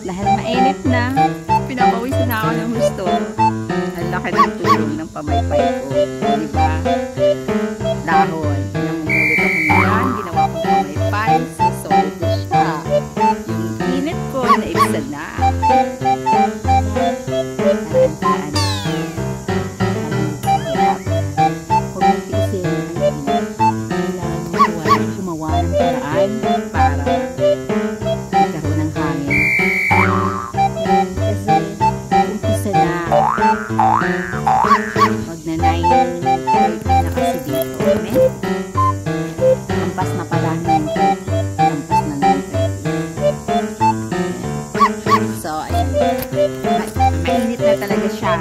Dahil mainit na, pinapawisan na ako ng gusto. Ang laki ng tulong ng pamaypay ko. Diba? Dahon. Namumulot ako niyan. Ginawa kong pamaypay. So, solid na siya. Yung init ko, naibsan na. Saan? Huwag mong tiisin. Kailangan gumawa ng paraan para magkaroon ng hangin. Kasi umpisa na. Magna-9:30 na kasi dito. Lampas na pala 9:30. Lampas na 9:30. So, ayan. Mainit na talaga siya.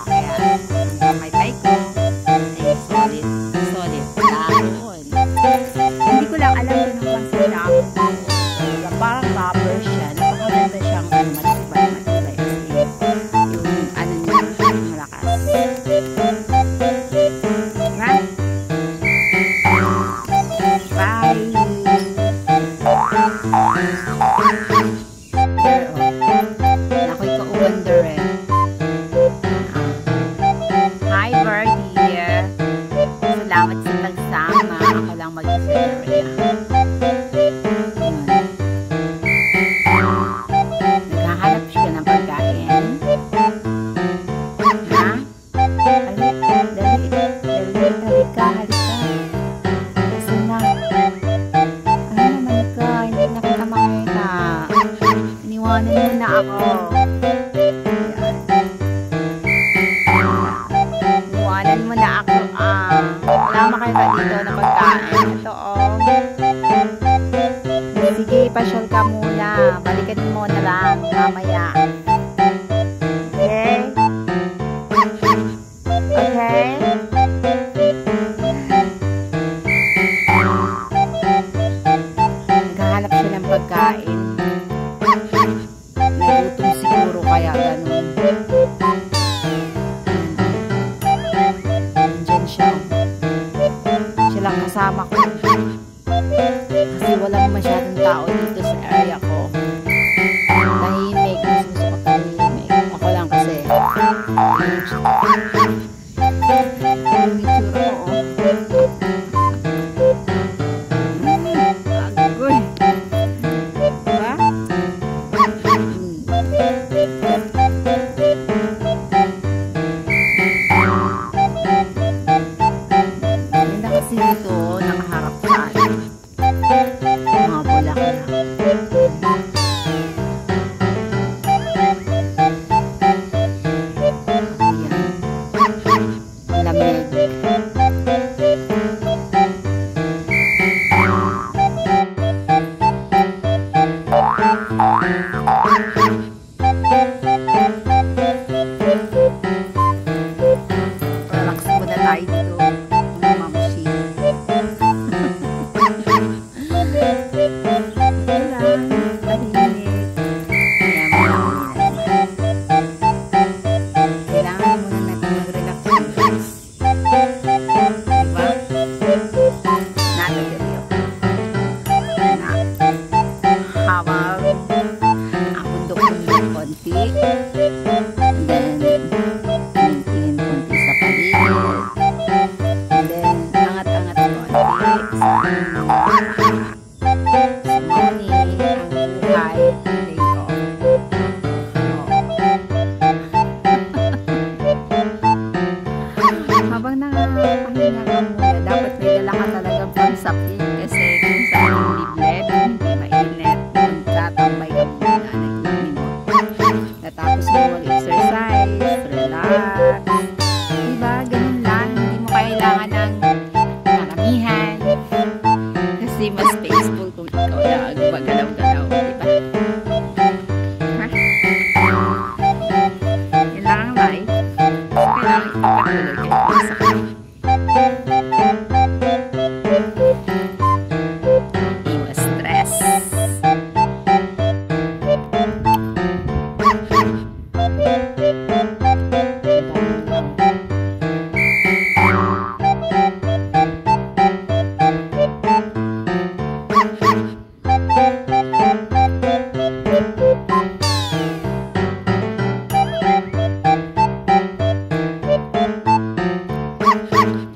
Kaya may pay ko. Ay, solid. Solid. Dahon. Hindi ko lang alam kung anong klase dahon. Parang rubber siya. Napakaganda siyang matibay. Kasi yung ano niya, malakas. Bye! Ako'y ka-wonder eh. Hi, Birdie! Salamat sa pagsama. Ako lang mag-isa na. Naghahanap siya ng pagkain. Ha? Dali. Halika. Kasi na. Ano naman ka? Hindi na kita makita. Iniwanan mo na ako. Iniwanan mo na ako. Wala makita dito na pagkain. Ito Sige, pasyal ka muna. Balikan mo na lang mamaya. Okay? Okay? Naghahanap siya ng pagkain. Nagutom siguro kaya ganun. Nandyan siya. Siya lang kasama ko. Kasi walang masyadong tao dito sa area ko. Tahimik. Mas gusto ko tahimik. Ako lang kasi. Yung itsura ko. Agoy. Diba? Ganda kasi dito. Nakaharap sa akin. Mga bulaklak. Lamig. Relax muna tayo dito. Mamamshi. Kailangan muna natin mag-relax. Diba? Natagaliw. Habang ang bundok-bundok konti. And then, tingin-tingin konti sa paligid. And then, angat-angat konti sa morning, ang buhay. Habang nakapahinga ka muna, dapat may dala ka talagang pansapin kasi kung saan yung libled, hindi mainit, magtatambay ka muna ng ilang minuto. Natapos mo mag-exercise, relax. Diba? Ganun lang. Hindi mo kailangan ng maramihan kasi mas peaceful kung ikaw lang magalaw-galaw. Diba? Ha? Yan lang ang life. Kailangan ipagpatuloy kayo sa kanya. Iwas stress.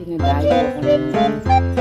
Dinadayo ako ng